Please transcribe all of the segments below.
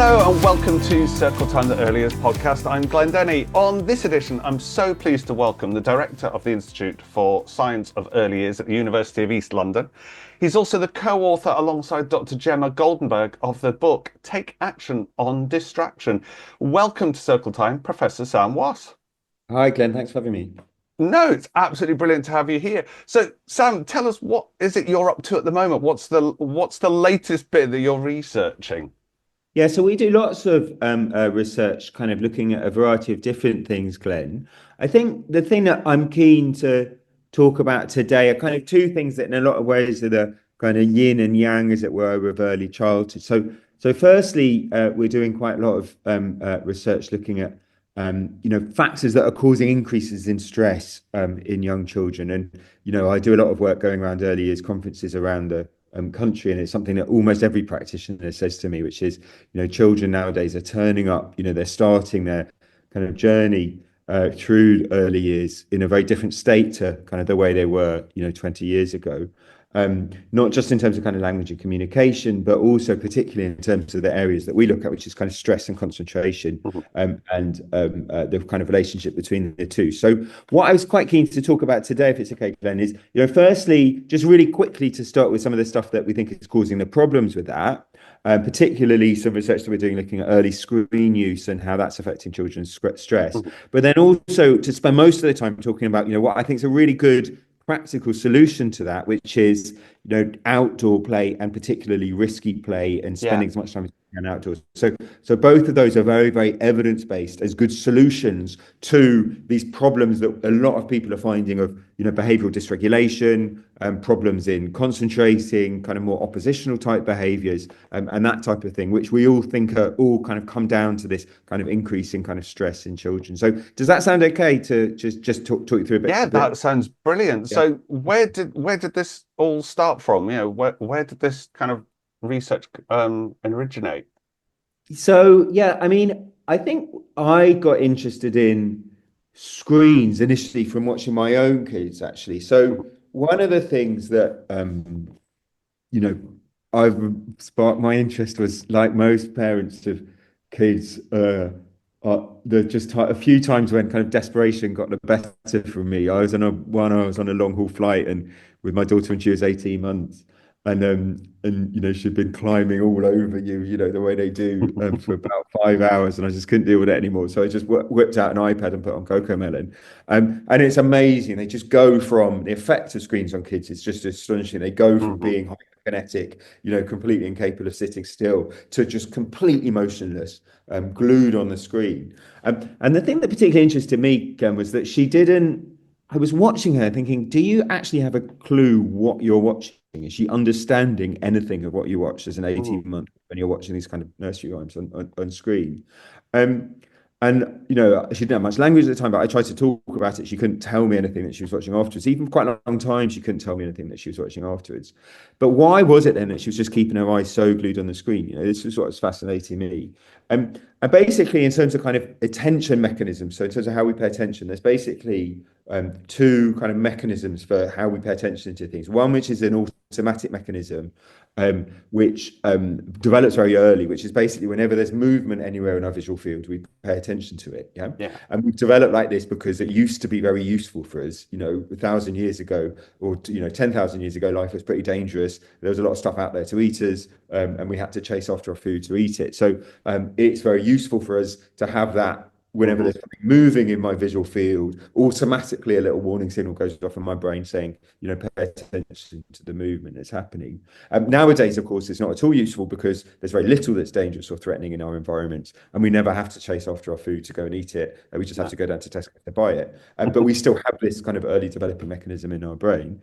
Hello and welcome to Circle Time, the Early Years podcast. I'm Glenn Denny. On this edition, I'm so pleased to welcome the Director of the Institute for Science of Early Years at the University of East London. He's also the co-author alongside Dr. Gemma Goldenberg of the book Take Action on Distraction. Welcome to Circle Time, Professor Sam Wass. Hi, Glenn. Thanks for having me. No, it's absolutely brilliant to have you here. So, Sam, tell us, what is it you're up to at the moment? What's the latest bit that you're researching? Yeah, so we do lots of research, kind of looking at a variety of different things, Glenn. I think the thing that I'm keen to talk about today are kind of two things that, in a lot of ways, are the kind of yin and yang, as it were, of early childhood. So firstly, we're doing quite a lot of research looking at factors that are causing increases in stress in young children. And I do a lot of work going around early years conferences around the country, and it's something that almost every practitioner says to me, which is, children nowadays are turning up, they're starting their kind of journey through early years in a very different state to kind of the way they were, 20 years ago. Not just in terms of kind of language and communication, but also particularly in terms of the areas that we look at, which is kind of stress and concentration, and the kind of relationship between the two. So what I was quite keen to talk about today, if it's okay, Glenn, is, firstly, just really quickly to start with some of the stuff that we think is causing the problems with that. Particularly some research that we're doing looking at early screen use and how that's affecting children's stress. But then also to spend most of the time talking about, what I think is a really good practical solution to that, which is, outdoor play, and particularly risky play, and spending as much time as you can outdoors. So both of those are very, very evidence-based as good solutions to these problems that a lot of people are finding of, behavioral dysregulation, problems in concentrating, kind of more oppositional type behaviors, and that type of thing, which we all think are all kind of come down to this kind of increase in kind of stress in children. So does that sound okay to just talk you through a bit? Yeah, that sounds brilliant. Yeah. So where did this all start from? Where did this kind of research originate? So, yeah, I mean, I think I got interested in screens initially from watching my own kids, actually. So one of the things that, you know, I've sparked my interest was, like most parents of kids, a few times when kind of desperation got the better from me. I was on a long haul flight and with my daughter when she was 18 months. And she'd been climbing all over you, the way they do, for about 5 hours, and I just couldn't deal with it anymore. So I just whipped out an iPad and put on Coco Melon, and it's amazing. They just go from the effect of screens on kids. It's just astonishing. They go from being hyperkinetic, completely incapable of sitting still, to just completely motionless, glued on the screen. And the thing that particularly interested me, Ken, was that she didn't. I was watching her thinking, do you actually have a clue what you're watching? Is she understanding anything of what you watch as an 18-month when you're watching these kind of nursery rhymes on screen? And she didn't have much language at the time, but I tried to talk about it. She couldn't tell me anything that she was watching afterwards. Even for quite a long time, she couldn't tell me anything that she was watching afterwards. But why was it then that she was just keeping her eyes so glued on the screen? This is what was fascinating me. And basically, in terms of kind of attention mechanisms, so in terms of how we pay attention, there's basically two kind of mechanisms for how we pay attention to things. One, which is an automatic mechanism, which develops very early, which is basically whenever there's movement anywhere in our visual field, we pay attention to it. Yeah. And we've developed like this because it used to be very useful for us. 1,000 years ago, or 10,000 years ago, life was pretty dangerous. There was a lot of stuff out there to eat us, and we had to chase after our food to eat it. So it's very useful for us to have that. Whenever there's something moving in my visual field, automatically a little warning signal goes off in my brain saying, pay attention to the movement that's happening. Nowadays, of course, it's not at all useful because there's very little that's dangerous or threatening in our environments, and we never have to chase after our food to go and eat it. We just have to go down to Tesco to buy it. But we still have this kind of early developing mechanism in our brain.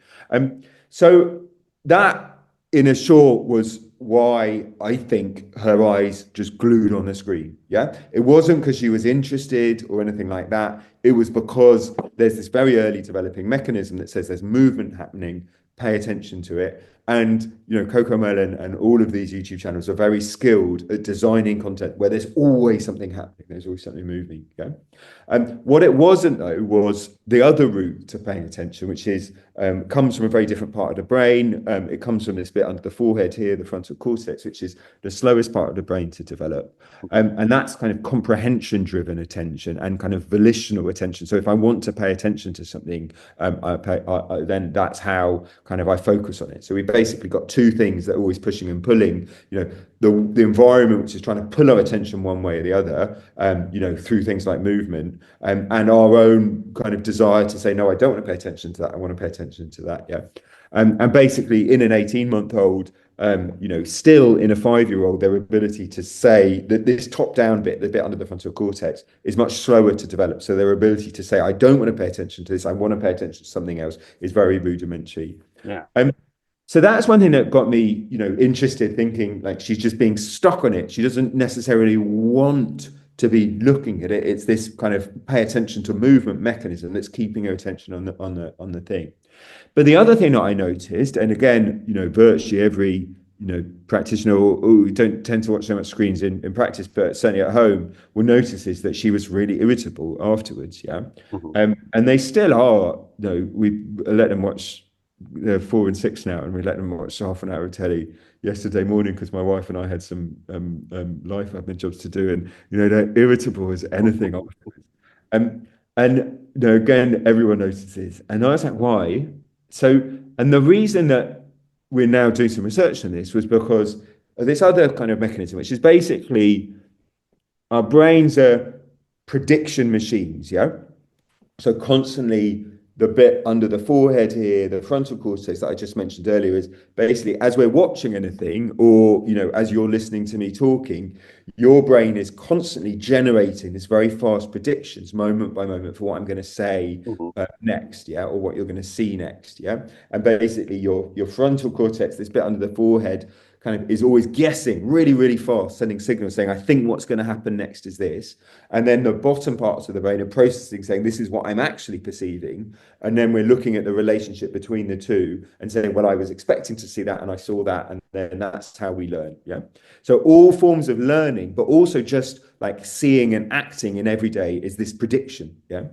So that, in a short, was why I think her eyes just glued on the screen. Yeah, it wasn't because she was interested or anything like that. It was because there's this very early developing mechanism that says there's movement happening, pay attention to it. And Coco Melon and all of these YouTube channels are very skilled at designing content where there's always something happening, there's always something moving. Okay. What it wasn't though was the other route to paying attention, which is comes from a very different part of the brain. It comes from this bit under the forehead here, the frontal cortex, which is the slowest part of the brain to develop. And that's kind of comprehension driven attention and kind of volitional attention. So if I want to pay attention to something, then that's how kind of I focus on it. So we basically got two things that are always pushing and pulling, the environment, which is trying to pull our attention one way or the other, through things like movement, and our own kind of desire to say, no, I don't want to pay attention to that. I want to pay attention to that. Yeah. And basically in an 18-month-old, still in a 5-year-old, their ability to say that this top-down bit, the bit under the frontal cortex, is much slower to develop. So their ability to say, I don't want to pay attention to this, I want to pay attention to something else, is very rudimentary. Yeah. So that's one thing that got me, interested, thinking like she's just being stuck on it. She doesn't necessarily want to be looking at it. It's this kind of pay attention to movement mechanism that's keeping her attention on the thing. But the other thing that I noticed, and again, virtually every practitioner who don't tend to watch so much screens in practice, but certainly at home, will notice is that she was really irritable afterwards. Yeah. And they still are. We let them watch. They're 4 and 6 now, and we let them watch half an hour of telly yesterday morning because my wife and I had some life admin jobs to do, and they're irritable as anything. And again, everyone notices, and I was like, why? So, and the reason that we're now doing some research on this was because of this other kind of mechanism, which is basically our brains are prediction machines. Yeah. So constantly, the bit under the forehead here, the frontal cortex that I just mentioned earlier, is basically as we're watching anything, or as you're listening to me talking, your brain is constantly generating this very fast predictions moment by moment for what I'm going to say next, yeah, or what you're going to see next, yeah. And basically your frontal cortex, this bit under the forehead, kind of is always guessing really, really fast, sending signals saying, I think what's going to happen next is this. And then the bottom parts of the brain are processing, saying, this is what I'm actually perceiving. And then we're looking at the relationship between the two and saying, well, I was expecting to see that and I saw that. And then that's how we learn. Yeah. So all forms of learning, but also just like seeing and acting in every day is this prediction. Yeah.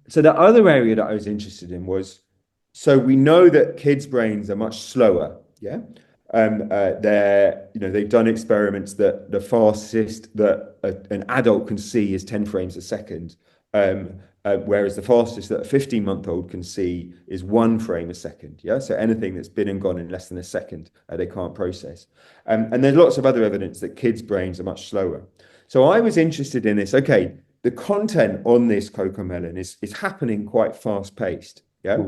So the other area that I was interested in was, so we know that kids' brains are much slower. Yeah. They've done experiments that the fastest that an adult can see is 10 frames a second, whereas the fastest that a 15-month-old can see is 1 frame a second. Yeah, so anything that's been and gone in less than a second, they can't process. And there's lots of other evidence that kids' brains are much slower. So I was interested in this. Okay, the content on this Coco Melon is happening quite fast-paced. Yeah.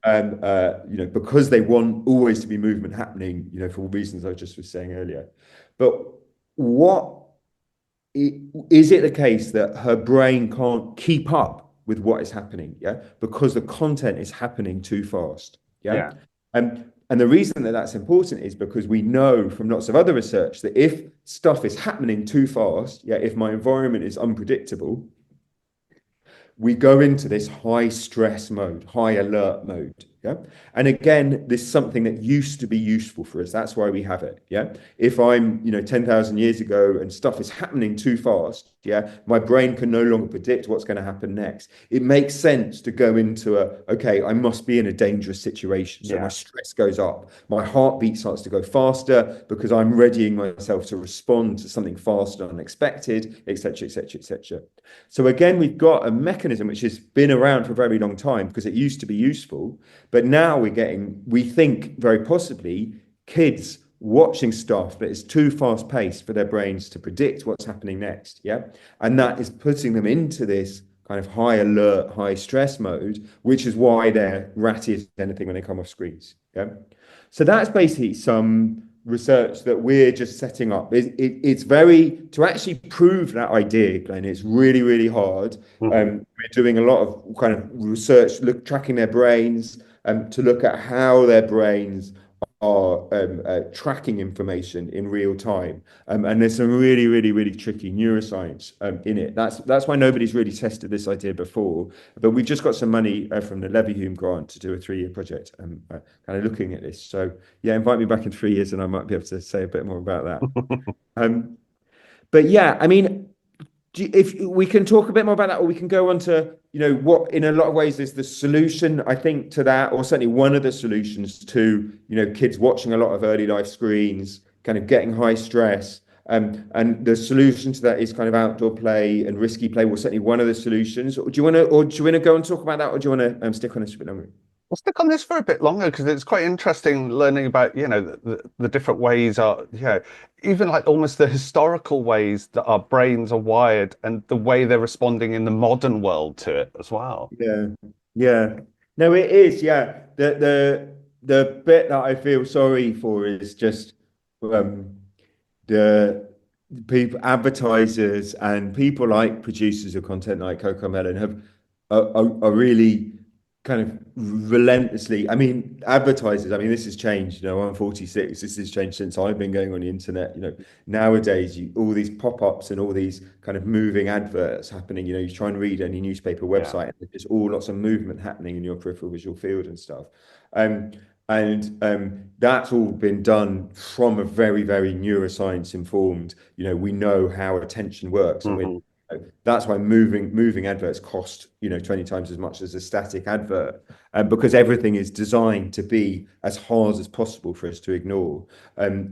Because they want always to be movement happening, for reasons I just was saying earlier. But is it the case that her brain can't keep up with what is happening? Yeah, because the content is happening too fast. Yeah. And the reason that that's important is because we know from lots of other research that if stuff is happening too fast, yeah, if my environment is unpredictable, we go into this high stress mode, high alert mode. Yeah. And again, this is something that used to be useful for us. That's why we have it. Yeah. If I'm, 10,000 years ago and stuff is happening too fast, yeah, my brain can no longer predict what's going to happen next. It makes sense to go into okay, I must be in a dangerous situation. So my stress goes up. My heartbeat starts to go faster because I'm readying myself to respond to something fast and unexpected, et cetera, et cetera, et cetera. So again, we've got a mechanism which has been around for a very long time because it used to be useful. But now we think very possibly kids watching stuff that is too fast paced for their brains to predict what's happening next. Yeah. And that is putting them into this kind of high alert, high stress mode, which is why they're ratty as anything when they come off screens. Yeah. So that's basically some research that we're just setting up. It's very, to actually prove that idea, Glenn, it's really, really hard. We're doing a lot of kind of research, tracking their brains, to look at how their brains tracking information in real time. And there's some really, really, really tricky neuroscience in it. That's why nobody's really tested this idea before. But we've just got some money from the Leverhulme grant to do a 3-year project, kind of looking at this. So yeah, invite me back in 3 years, and I might be able to say a bit more about that. Um, but yeah, I mean, if we can talk a bit more about that, or we can go on to, what in a lot of ways is the solution, I think, to that, or certainly one of the solutions to, kids watching a lot of early life screens, kind of getting high stress. And the solution to that is kind of outdoor play and risky play. Well, certainly one of the solutions. Or do you want to go and talk about that, or do you want to stick on this a bit longer? We'll stick on this for a bit longer because it's quite interesting learning about, the different ways even like almost the historical ways that our brains are wired and the way they're responding in the modern world to it as well. Yeah, yeah. No, it is. Yeah, the bit that I feel sorry for is just um, the people, advertisers, and people like producers of content like Coco Melon are really kind of relentlessly. I mean, advertisers. I mean, this has changed. I'm 46. This has changed since I've been going on the internet. Nowadays, all these pop-ups and all these kind of moving adverts happening. You try and read any newspaper Yeah. website, and there's just all lots of movement happening in your peripheral visual field and stuff. Um, and that's all been done from a very, very neuroscience informed. We know how attention works, and Hmm. that's why moving adverts cost 20 times as much as a static advert, because everything is designed to be as hard as possible for us to ignore. And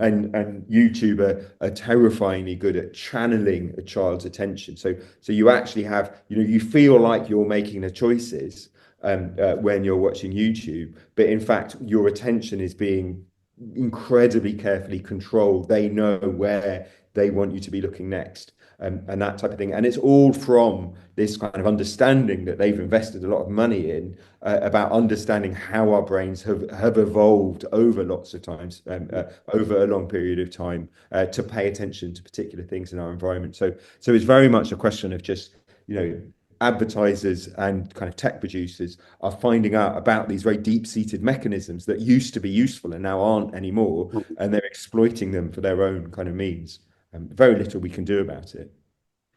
YouTube are terrifyingly good at channeling a child's attention. So you actually have, you feel like you're making the choices when you're watching YouTube, but in fact, your attention is being incredibly carefully controlled. They know where they want you to be looking next, and that type of thing. And it's all from this kind of understanding that they've invested a lot of money in, about understanding how our brains have evolved over lots of times, over a long period of time, to pay attention to particular things in our environment. So it's very much a question of just, you know, advertisers and kind of tech producers are finding out about these very deep-seated mechanisms that used to be useful and now aren't anymore, and they're exploiting them for their own kind of means. Very little we can do about it.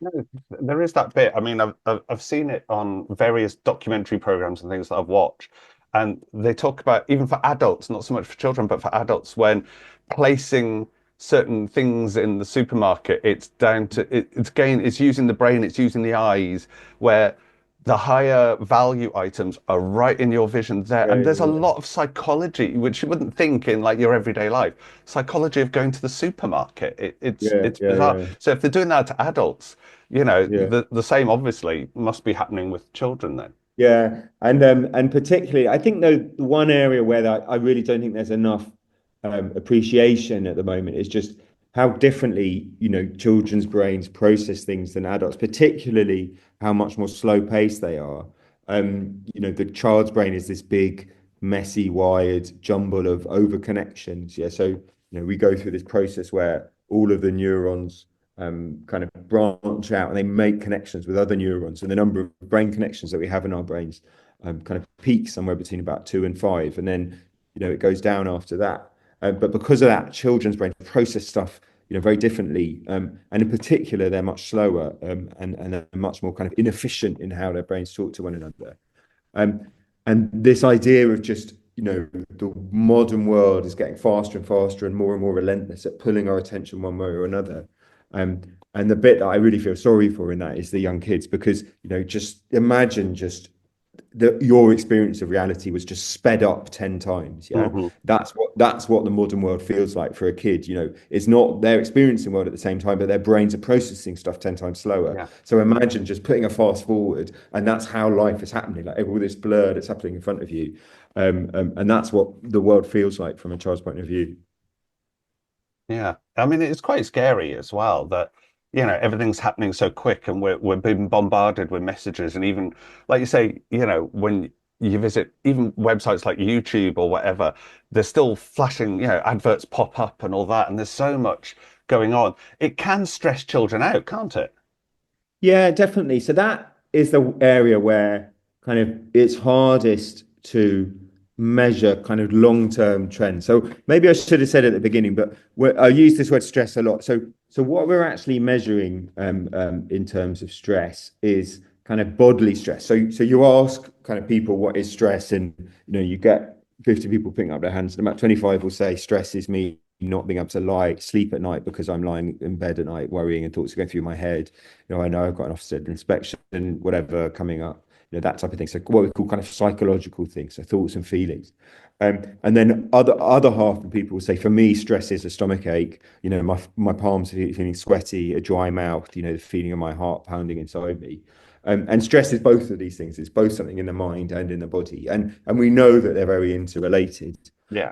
No, there is that bit. I mean, I've seen it on various documentary programs and things that I've watched, and they talk about even for adults, not so much for children, but for adults, when placing certain things in the supermarket, it's down to it's using the brain, it's using the eyes, where the higher value items are right in your vision there. Yeah, And there's a yeah, lot of psychology, which you wouldn't think in like your everyday life. Psychology of going to the supermarket. yeah, It's yeah, bizarre. yeah, So if they're doing that to adults, yeah. the same obviously must be happening with children then. Yeah, and particularly, I think though the one area where I really don't think there's enough appreciation at the moment is just how differently, children's brains process things than adults, particularly how much more slow paced they are. The child's brain is this big, messy, wired jumble of over connections. Yeah, so we go through this process where all of the neurons kind of branch out and they make connections with other neurons. And the number of brain connections that we have in our brains kind of peaks somewhere between about 2 and 5. And then, it goes down after that. But because of that, children's brains process stuff, very differently. And in particular, they're much slower, and they're much more kind of inefficient in how their brains talk to one another. Um, and this idea of just, the modern world is getting faster and faster and more relentless at pulling our attention one way or another. Um, and the bit that I really feel sorry for in that is the young kids, because, just imagine just that your experience of reality was just sped up 10 times. Yeah. Hmm. That's what the modern world feels like for a kid. It's not they're experiencing the world at the same time, but their brains are processing stuff 10 times slower. Yeah. So imagine just putting a fast forward, and that's how life is happening, like all this blur that's happening in front of you. And that's what the world feels like from a child's point of view. Yeah. I mean, it's quite scary as well that, everything's happening so quick and we're being bombarded with messages. And even like you say, when you visit even websites like YouTube or whatever, they're still flashing, adverts pop up and all that. And there's so much going on. It can stress children out, can't it? Yeah, definitely. So that is the area where kind of it's hardest to measure kind of long-term trends. So maybe I should have said at the beginning, but I use this word stress a lot. So what we're actually measuring in terms of stress is kind of bodily stress. So you ask kind of people what is stress, and you get 50 people putting up their hands, and about 25 will say stress is me not being able to sleep at night because I'm lying in bed at night worrying and thoughts are going through my head. I know I've got an officer inspection, whatever coming up, that type of thing. So what we call kind of psychological things, so thoughts and feelings. And then other half of people will say, for me, stress is a stomach ache. My palms are feeling sweaty, a dry mouth. The feeling of my heart pounding inside me. And stress is both of these things. It's both something in the mind and in the body, and we know that they're very interrelated. Yeah.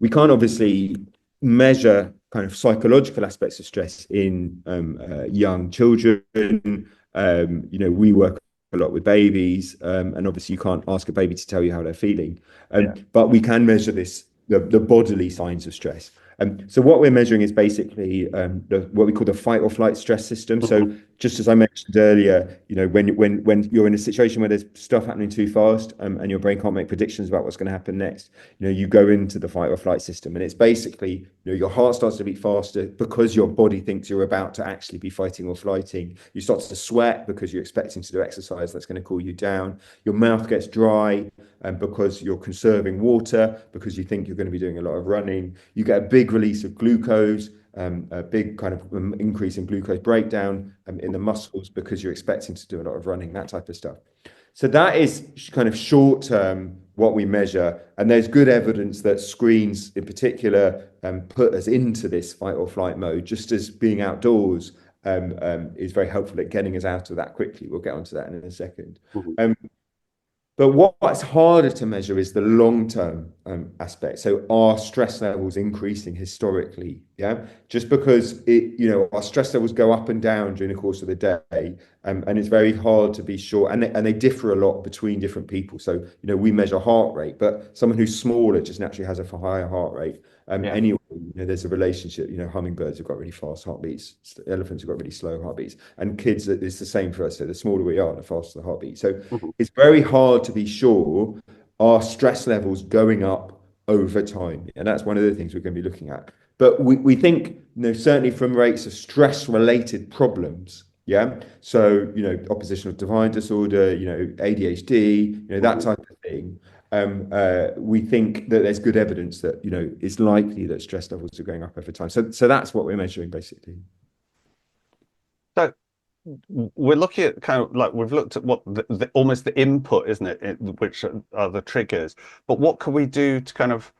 We can't obviously measure kind of psychological aspects of stress in young children. We work a lot with babies, and obviously you can't ask a baby to tell you how they're feeling, Yeah. but we can measure the bodily signs of stress. So what we're measuring is basically what we call the fight or flight stress system. So just as I mentioned earlier, when you're in a situation where there's stuff happening too fast, and your brain can't make predictions about what's going to happen next, you go into the fight or flight system, and it's basically your heart starts to beat faster because your body thinks you're about to actually be fighting or flighting. You start to sweat because you're expecting to do exercise that's going to cool you down. Your mouth gets dry because you're conserving water, because you think you're going to be doing a lot of running. You get a big release of glucose, a big kind of increase in glucose breakdown in the muscles because you're expecting to do a lot of running, that type of stuff. So that is kind of short term what we measure. And there's good evidence that screens in particular put us into this fight or flight mode, just as being outdoors is very helpful at getting us out of that quickly. We'll get onto that in a second. But what's harder to measure is the long-term aspect. So are stress levels increasing historically? Yeah, just because our stress levels go up and down during the course of the day, and it's very hard to be sure. And they differ a lot between different people. So we measure heart rate, but someone who's smaller just naturally has a higher heart rate. Anyway, there's a relationship. Hummingbirds have got really fast heartbeats. Elephants have got really slow heartbeats. And kids, it's the same for us. So the smaller we are, the faster the heartbeat. So it's very hard to be sure are stress levels going up over time. And that's one of the things we're going to be looking at. But we think, certainly from rates of stress-related problems, yeah. So, oppositional defiant disorder, ADHD, that type of thing. We think that there's good evidence that it's likely that stress levels are going up over time. So that's what we're measuring basically. So we're looking at kind of like we've looked at what almost the input, isn't it, which are the triggers. But what can we do to kind of,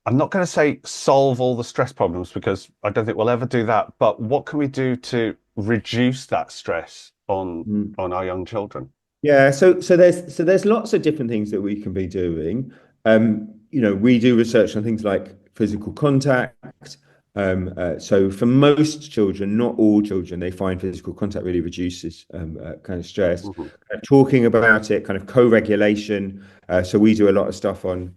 I'm not going to say solve all the stress problems because I don't think we'll ever do that. But what can we do to reduce that stress on our young children? Yeah, so there's lots of different things that we can be doing. We do research on things like physical contact. So for most children, not all children, they find physical contact really reduces kind of stress. Talking about it, kind of co-regulation. So we do a lot of stuff on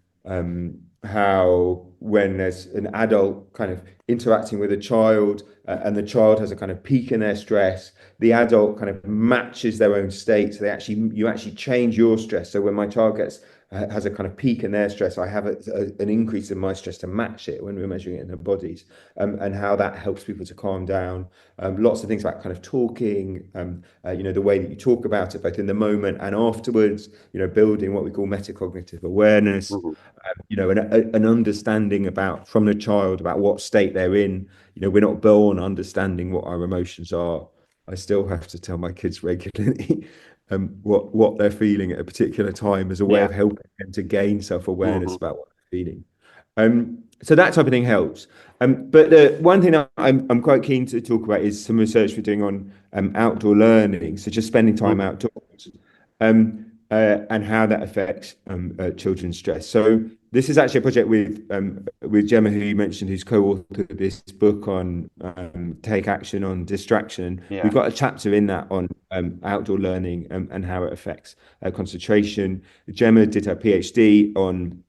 how when there's an adult kind of interacting with a child and the child has a kind of peak in their stress, the adult kind of matches their own state. So you actually change your stress. So when my child has a kind of peak in their stress, I have an increase in my stress to match it when we're measuring it in their bodies, and how that helps people to calm down. Lots of things about kind of talking, the way that you talk about it, both in the moment and afterwards, building what we call metacognitive awareness, an understanding from the child about what state they're in. We're not born understanding what our emotions are. I still have to tell my kids regularly what they're feeling at a particular time as a way of helping them to gain self-awareness about what they're feeling. So that type of thing helps. But the one thing that I'm quite keen to talk about is some research we're doing on outdoor learning. So just spending time outdoors, and how that affects children's stress. So this is actually a project with Gemma, who you mentioned, who's co-authored this book on take action on distraction. We've got a chapter in that on outdoor learning and how it affects concentration. Gemma did her PhD on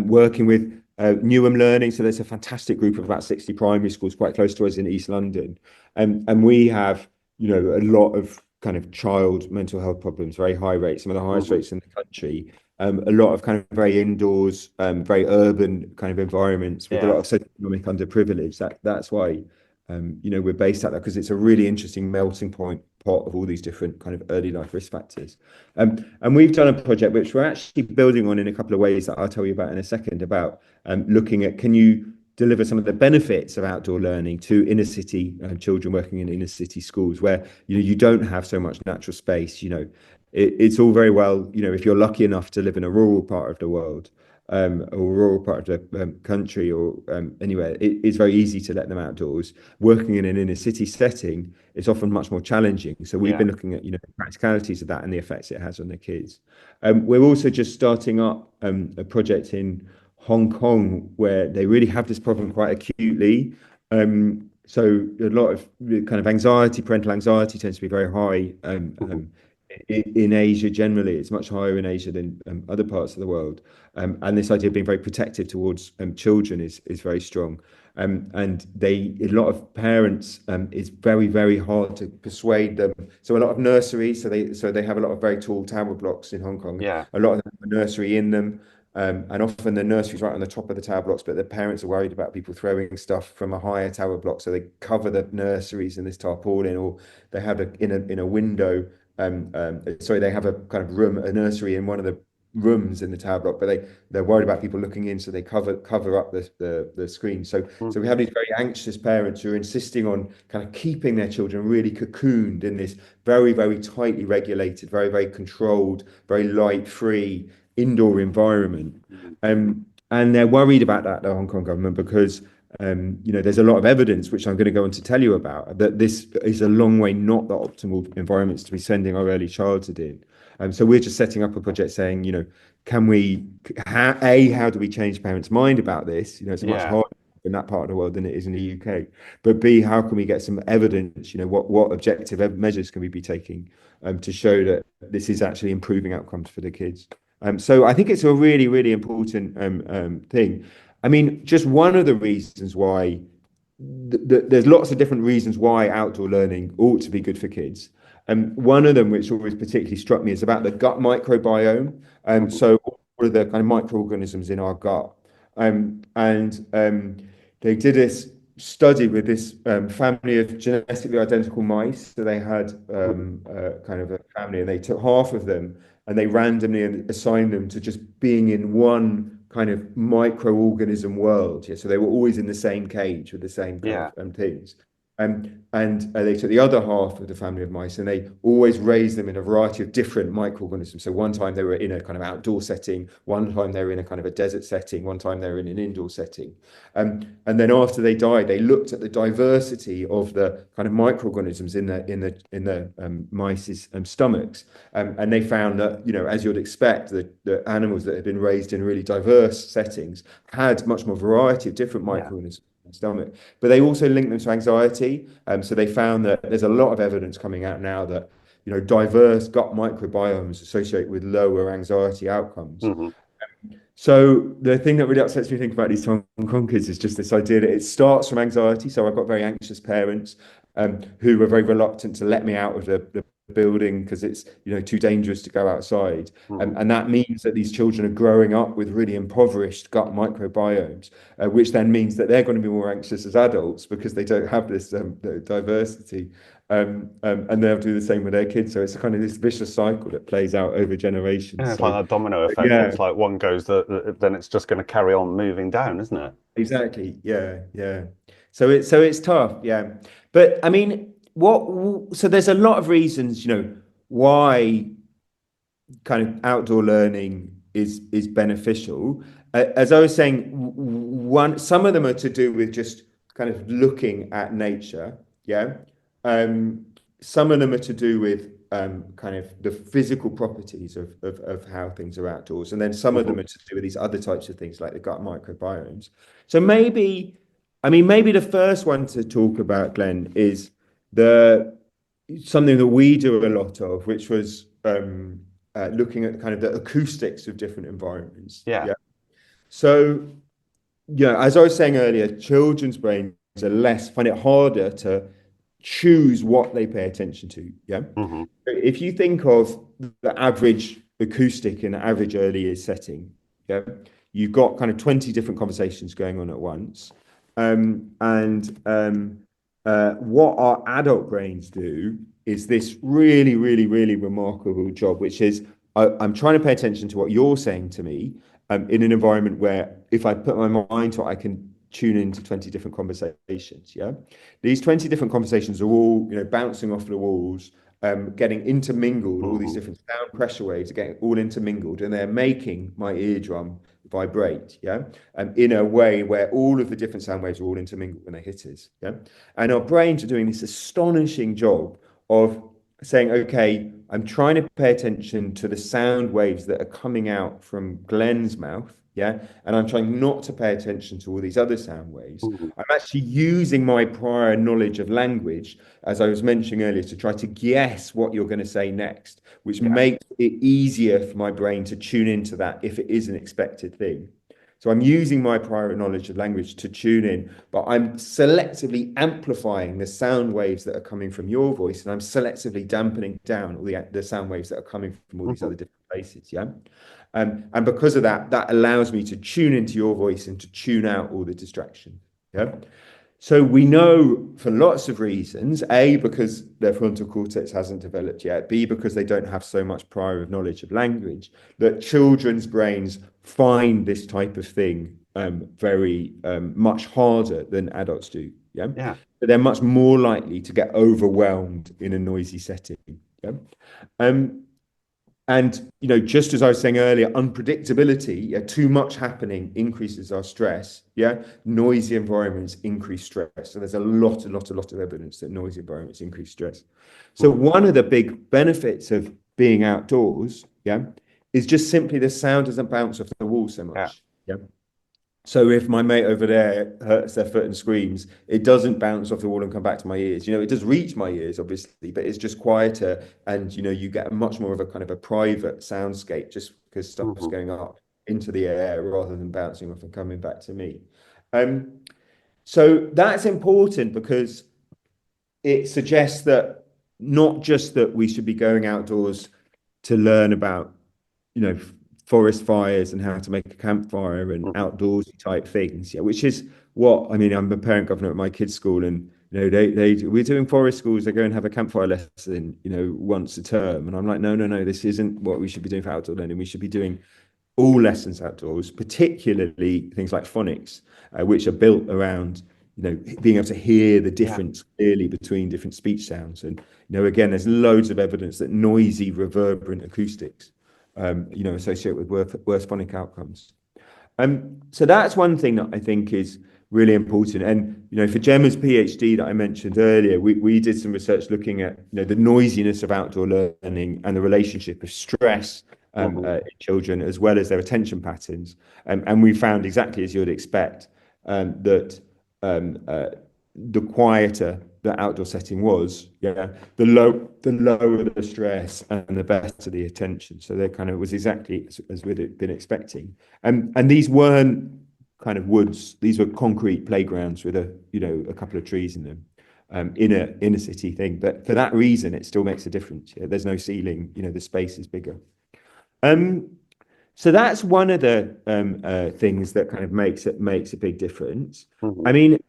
working with Newham Learning. So there's a fantastic group of about 60 primary schools quite close to us in East London. And we have, a lot of kind of child mental health problems, very high rates, some of the highest rates in the country. a lot of kind of very indoors, very urban kind of environments with a lot Yeah. of socioeconomic underprivilege. That's why we're based out there because it's a really interesting melting pot of all these different kind of early life risk factors. And we've done a project which we're actually building on in a couple of ways that I'll tell you about in a second about looking at can you deliver some of the benefits of outdoor learning to inner city children working in inner city schools where you don't have so much natural space. It's all very well, if you're lucky enough to live in a rural part of the world, or rural part of the country, or anywhere, it's very easy to let them outdoors. Working in an inner city setting, it's often much more challenging. So we've Yeah. been looking at, the practicalities of that and the effects it has on the kids. We're also just starting up a project in Hong Kong where they really have this problem quite acutely. So a lot of kind of anxiety, parental anxiety tends to be very high. Mhm. In Asia generally, it's much higher in Asia than other parts of the world. And this idea of being very protective towards children is very strong. And a lot of parents, it's very, very hard to persuade them. So a lot of nurseries, so they have a lot of very tall tower blocks in Hong Kong. Yeah. A lot of them have a nursery in them. And often the nursery's right on the top of the tower blocks, but the parents are worried about people throwing stuff from a higher tower block, so they cover the nurseries in this tarpaulin, or they have in a window. Sorry, they have a kind of room, a nursery in one of the rooms in the tower block, but they're worried about people looking in, so they cover up the screen. So we Mhm. have these very anxious parents who are insisting on kind of keeping their children really cocooned in this very, very tightly regulated, very, very controlled, very light-free indoor environment. Mhm. And they're worried about that, the Hong Kong government, because there's a lot of evidence, which I'm going to go on to tell you about, that this is a long way not the optimal environments to be sending our early childhood in. So we're just setting up a project saying, can we, how do we change parents' mind about this? It's much Yeah. harder in that part of the world than it is in the UK. But B, how can we get some evidence? What objective measures can we be taking to show that this is actually improving outcomes for the kids? So I think it's a really, really important thing. I mean, just one of the reasons why there's lots of different reasons why outdoor learning ought to be good for kids. One of them, which always particularly struck me, is about the gut microbiome. Mhm. So all of the kind of microorganisms in our gut. And they did this study with this family of genetically identical mice. So they had Mhm. kind of a family, and they took half of them and they randomly assigned them to just being in one kind of microorganism world. Yeah, so they were always in the same cage with the same kind of Yeah. things. And they took the other half of the family of mice and they always raised them in a variety of different microorganisms. So one time they were in a kind of outdoor setting, one time they were in a kind of a desert setting, one time they were in an indoor setting. And then after they died, they looked at the diversity of the kind of microorganisms in the mice's stomachs, and they found that, as you'd expect, the animals that had been raised in really diverse settings had much more variety of different Yeah. microorganisms in the stomach. But they also linked them to anxiety. So they found that there's a lot of evidence coming out now that, diverse gut microbiomes associate with lower anxiety outcomes. Mhm. So the thing that really upsets me thinking about these Hong Kong kids is just this idea that it starts from anxiety. So I've got very anxious parents who were very reluctant to let me out of the building because it's too dangerous to go outside, Mhm. and that means that these children are growing up with really impoverished gut microbiomes, which then means that they're going to be more anxious as adults because they don't have this diversity. And they'll do the same with their kids. So it's kind of this vicious cycle that plays out over generations. Yeah, it's like So that domino effect. yeah, It's like one goes, then it's just going to carry on moving down, isn't it? exactly. Yeah, yeah. So it's tough. Yeah, but I mean, so there's a lot of reasons, why kind of outdoor learning is beneficial. As I was saying, some of them are to do with just kind of looking at nature. Yeah. Um, some of them are to do with kind of the physical properties of how things are outdoors, and then some of Mhm. them are to do with these other types of things like the gut microbiomes. So maybe, I mean, maybe the first one to talk about, Glenn, is the something that we do a lot of, which was looking at kind of the acoustics of different environments. Yeah. Yeah. So, yeah, as I was saying earlier, children's brains find it harder to choose what they pay attention to. Yeah. Mhm. If you think of the average acoustic in an average early years setting, yeah, you've got kind of 20 different conversations going on at once. What our adult brains do is this really, really, really remarkable job, which is I'm trying to pay attention to what you're saying to me in an environment where if I put my mind to it, I can tune into 20 different conversations. Yeah. These 20 different conversations are all, bouncing off the walls, getting intermingled, all these Hmm. different sound pressure waves are getting all intermingled, and they're making my eardrum vibrate, yeah, in a way where all of the different sound waves are all intermingled when they hit us, yeah. And our brains are doing this astonishing job of saying, okay, I'm trying to pay attention to the sound waves that are coming out from Glenn's mouth, yeah, and I'm trying not to pay attention to all these other sound waves. Hmm. I'm actually using my prior knowledge of language, as I was mentioning earlier, to try to guess what you're going to say next, which Yeah. makes it easier for my brain to tune into that if it is an expected thing. So I'm using my prior knowledge of language to tune in, but I'm selectively amplifying the sound waves that are coming from your voice, and I'm selectively dampening down all the sound waves that are coming from all these Hmm. other different places. Yeah. And because of that, that allows me to tune into your voice and to tune out all the distraction. Yeah. So we know for lots of reasons, A, because their frontal cortex hasn't developed yet, B, because they don't have so much prior knowledge of language, that children's brains find this type of thing very much harder than adults do. Yeah. Yeah. But they're much more likely to get overwhelmed in a noisy setting. Yeah. Um, and just as I was saying earlier, unpredictability, yeah, too much happening increases our stress. Yeah, noisy environments increase stress. So there's a lot of evidence that noisy environments increase stress. So Hmm. one of the big benefits of being outdoors, yeah, is just simply the sound doesn't bounce off the wall so Yeah. much. Yeah. So if my mate over there hurts their foot and screams, it doesn't bounce off the wall and come back to my ears. It does reach my ears, obviously, but it's just quieter, and you get much more of a kind of a private soundscape just because stuff's Hmm. going up into the air rather than bouncing off and coming back to me. Um, so that's important because it suggests that not just that we should be going outdoors to learn about forest fires and how to make a campfire and Hmm. outdoorsy type things. Yeah, which is what I mean. I'm a parent governor at my kids' school, and we're doing forest schools. They go and have a campfire lesson, once a term, and I'm like, no, no, no, this isn't what we should be doing for outdoor learning. We should be doing all lessons outdoors, particularly things like phonics, which are built around being able to hear the Yeah. difference clearly between different speech sounds. And again, there's loads of evidence that noisy, reverberant acoustics, associate with worse phonic outcomes. So that's one thing that I think is really important. And for Gemma's PhD that I mentioned earlier, we did some research looking at the noisiness of outdoor learning and the relationship of stress Hmm. in children as well as their attention patterns. And we found exactly as you would expect that um, uh, the quieter the outdoor setting was, yeah, the lower the stress and the better the attention. So they kind of was exactly as we'd been expecting. And these weren't kind of woods; these were concrete playgrounds with a couple of trees in them, in a city thing. But for that reason, it still makes a difference. Yeah? There's no ceiling; the space is bigger. Um, so that's one of the things that kind of makes a big difference. I Hmm. mean,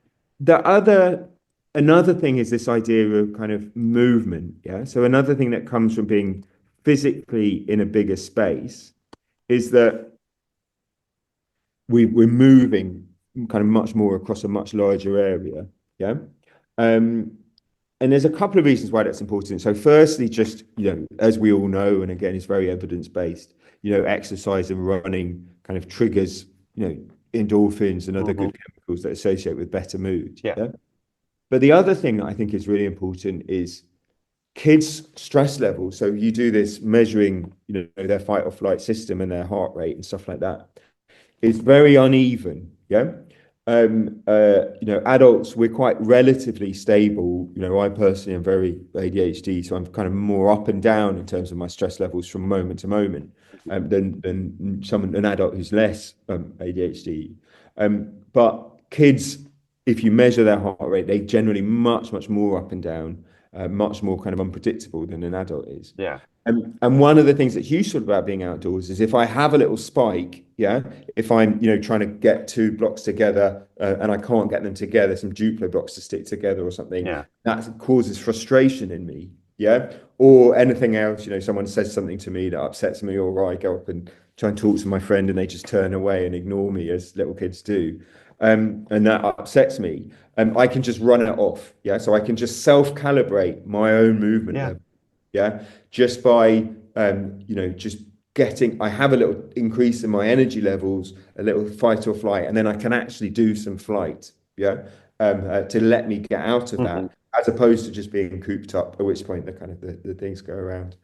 another thing is this idea of kind of movement. Yeah. So another thing that comes from being physically in a bigger space is that we're moving kind of much more across a much larger area. Yeah. Um, and there's a couple of reasons why that's important. So firstly, just, as we all know, and again, it's very evidence-based, exercise and running kind of triggers, endorphins and other Hmm. good chemicals that associate with better mood. Yeah. Yeah. But the other thing that I think is really important is kids' stress levels. So you do this measuring, their fight or flight system and their heart rate and stuff like that. It's very uneven. Yeah. Adults, we're quite relatively stable. I personally am very ADHD, so I'm kind of more up and down in terms of my stress levels from moment to moment, than an adult who's less ADHD. But kids, if you measure their heart rate, they generally much more up and down. much more kind of unpredictable than an adult is. Yeah. And one of the things that's useful about being outdoors is if I have a little spike, yeah, if I'm, trying to get two blocks together and I can't get them together, some Duplo blocks to stick together or something, Yeah. that causes frustration in me, yeah, or anything else, someone says something to me that upsets me, or I go up and try and talk to my friend and they just turn away and ignore me as little kids do. And that upsets me. I can just run it off, yeah. So I can just self-calibrate my own movement Yeah. level, yeah, just by just getting. I have a little increase in my energy levels, a little fight or flight, and then I can actually do some flight, yeah, to let me get out of Hmm. that, as opposed to just being cooped up. At which point the kind of the things go around.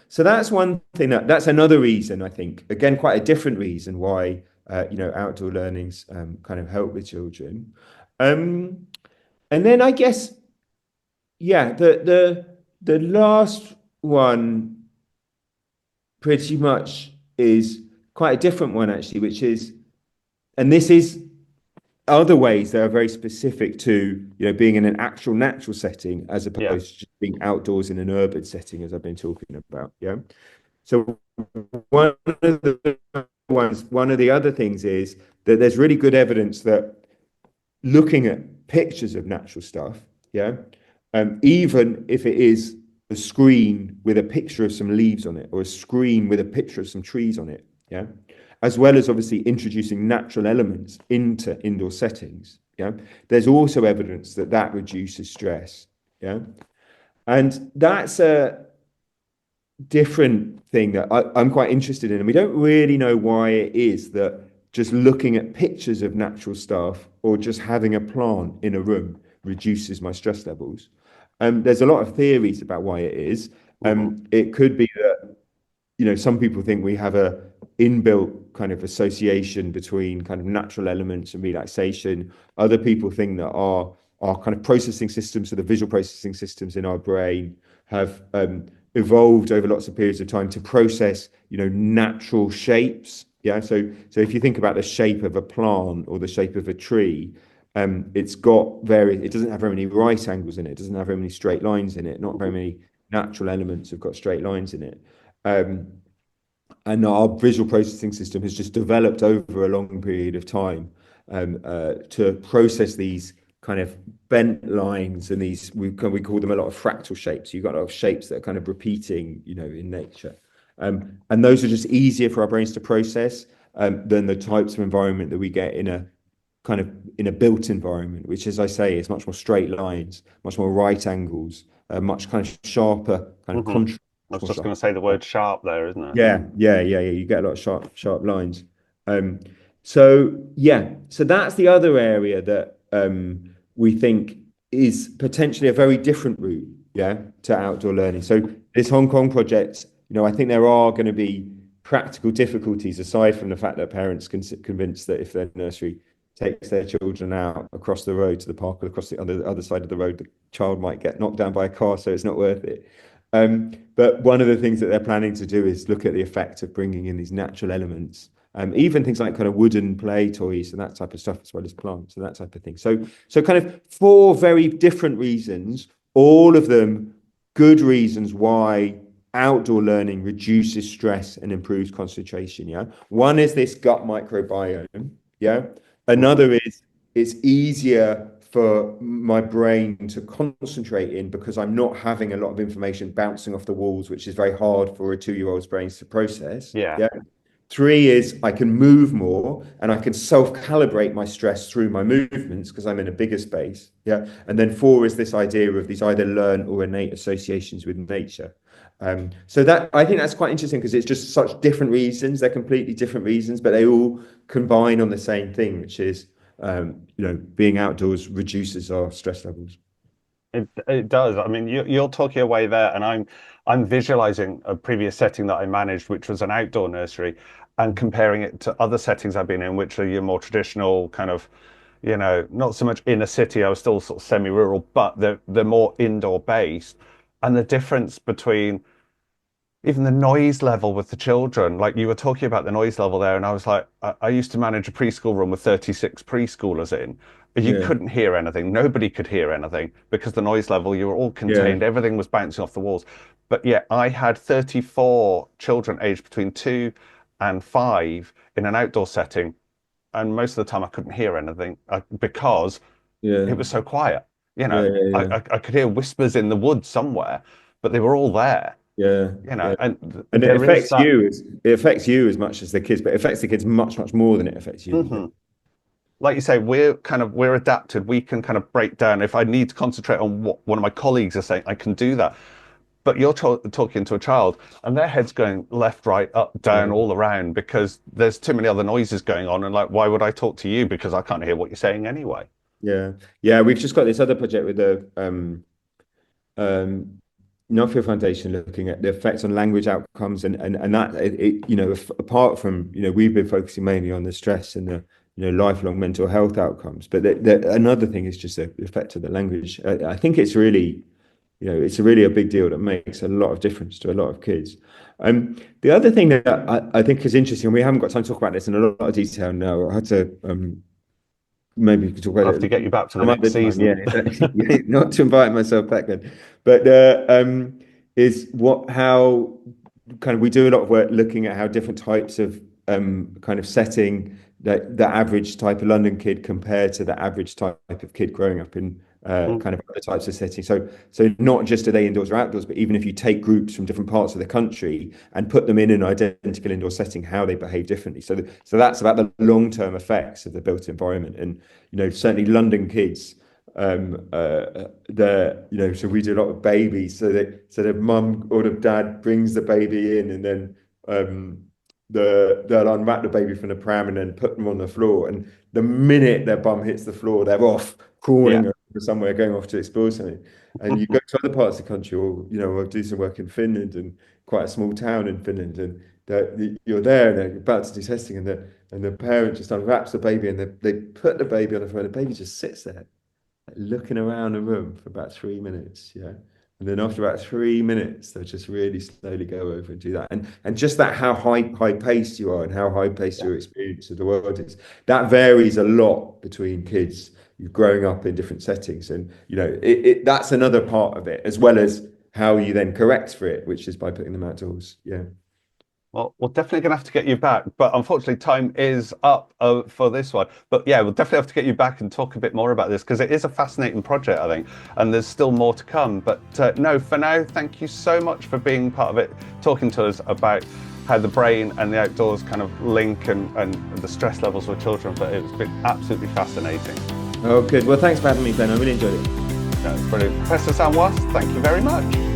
So that's one thing that's another reason I think. Again, quite a different reason why outdoor learnings kind of help with children. Um, and then I guess yeah, the last one pretty much is quite a different one actually, which is, and this is other ways that are very specific to being in an actual natural setting as Yeah. opposed to just being outdoors in an urban setting, as I've been talking about. Yeah. So one of one of the other things is that there's really good evidence that looking at pictures of natural stuff, yeah, even if it is a screen with a picture of some leaves on it, or a screen with a picture of some trees on it, yeah, as well as obviously introducing natural elements into indoor settings, yeah, there's also evidence that that reduces stress, yeah, and that's a different thing that I'm quite interested in, and we don't really know why it is that just looking at pictures of natural stuff or just having a plant in a room reduces my stress levels. There's a lot of theories about why it is. Hmm. It could be that some people think we have a inbuilt kind of association between kind of natural elements and relaxation. Other people think that our kind of processing systems, so the visual processing systems in our brain, have evolved over lots of periods of time to process, natural shapes. Yeah. So if you think about the shape of a plant or the shape of a tree, it's got it doesn't have very many right angles in it. It doesn't have very many straight lines in it. Not very many natural elements have got straight lines in it. Um, and our visual processing system has just developed over a long period of time to process these kind of bent lines and these we call them a lot of fractal shapes. You've got a lot of shapes that are kind of repeating, in nature, and those are just easier for our brains to process than the types of environment that we get in a kind of in a built environment, which, as I say, is much more straight lines, much more right angles, much kind of sharper kind of Hmm. contrast, I much was more just sharp. going to say the word sharp there, isn't it? Yeah. You get a lot of sharp lines. Um, so that's the other area that we think is potentially a very different route, yeah, to outdoor learning. So this Hong Kong project, I think there are going to be practical difficulties aside from the fact that parents can convinced that if their nursery takes their children out across the road to the park or across the other side of the road, the child might get knocked down by a car, so it's not worth it. But one of the things that they're planning to do is look at the effect of bringing in these natural elements, even things like kind of wooden play toys and that type of stuff, as well as plants and that type of thing. So kind of four very different reasons, all of them good reasons why outdoor learning reduces stress and improves concentration. Yeah. One is this gut microbiome. Yeah. Hmm. Another is it's easier for my brain to concentrate in because I'm not having a lot of information bouncing off the walls, which is very hard for a 2-year-old's brains to process. Yeah. Yeah. Three is I can move more and I can self-calibrate my stress through my movements because I'm in a bigger space. Yeah. And then four is this idea of these either learned or innate associations with nature. So that I think that's quite interesting because it's just such different reasons. They're completely different reasons, but they all combine on the same thing, which is being outdoors reduces our stress levels. It does. I mean, you're talking away there, and I'm visualizing a previous setting that I managed, which was an outdoor nursery, and comparing it to other settings I've been in, which are your more traditional kind of, not so much in a city. I was still sort of semi-rural, but they're more indoor based, and the difference between even the noise level with the children, like you were talking about the noise level there, and I was like, I used to manage a preschool room with 36 preschoolers in, You Yeah. couldn't hear anything. Nobody could hear anything because the noise level, you were all Yeah. contained. Everything was bouncing off the walls. But yeah, I had 34 children aged between 2 and 5 in an outdoor setting. And most of the time I couldn't hear anything because it Yeah. was so quiet. You Yeah. know, Yeah. I, Yeah. I, I could hear whispers in the woods somewhere, but they were all there, Yeah. you know, Yeah. and And it there is affects that. you it affects you as much as the kids, but it affects the kids much, much more than it affects you. Mhm. Like you say, we're adapted. We can kind of break down. If I need to concentrate on what one of my colleagues is saying, I can do that. But you're talking to a child, and their head's going left, right, up, down, Yeah. all around because there's too many other noises going on. And like, why would I talk to you? Because I can't hear what you're saying anyway. Yeah. Yeah. We've just got this other project with the um, Nuffield Foundation looking at the effects on language outcomes and that apart from we've been focusing mainly on the stress and the lifelong mental health outcomes, but another thing is just the effect of the language. I think it's really it's really a big deal that makes a lot of difference to a lot of kids. The other thing that I think is interesting, and we haven't got time to talk about this in a lot of detail now. I had to maybe we could talk We'll about have it to get you back for the some other next time. season. Yeah, exactly. Yeah, not to invite myself back then, but is what how kind of we do a lot of work looking at how different types of kind of setting that the average type of London kid compared to the average type of kid growing up in Mm. kind of other types of settings. So not just are they indoors or outdoors, but even if you take groups from different parts of the country and put them in an identical indoor setting, how they behave differently. So that's about the long-term effects of the built environment. And certainly London kids, so we do a lot of babies. So the mum or the dad brings the baby in, and then they'll unwrap the baby from the pram and then put them on the floor. And the minute their bum hits the floor, they're off Yeah. crawling somewhere, going off to explore something. And you go to other parts of the country, or I'll do some work in Finland, and quite a small town in Finland, and you're there and they're about to do testing, and the parent just unwraps the baby, and they put the baby on the floor, and the baby just sits there looking around the room for about 3 minutes, yeah. And then after about 3 minutes, they'll just really slowly go over and do that. And just that how high paced you are and how high paced Yeah. your experience of the world is, that varies a lot between kids growing up in different settings. And that's another part of it, as well as how you then correct for it, which is by putting them outdoors. Yeah. Well, we're definitely going to have to get you back, but unfortunately, time is up for this one. But yeah, we'll definitely have to get you back and talk a bit more about this because it is a fascinating project, I think, and there's still more to come. But no, for now, thank you so much for being part of it, talking to us about how the brain and the outdoors kind of link and the stress levels for children. But it's been absolutely fascinating. Oh, good. Well, thanks for having me, Ben. I really enjoyed it. Brilliant. Professor Sam Wast, thank you very much.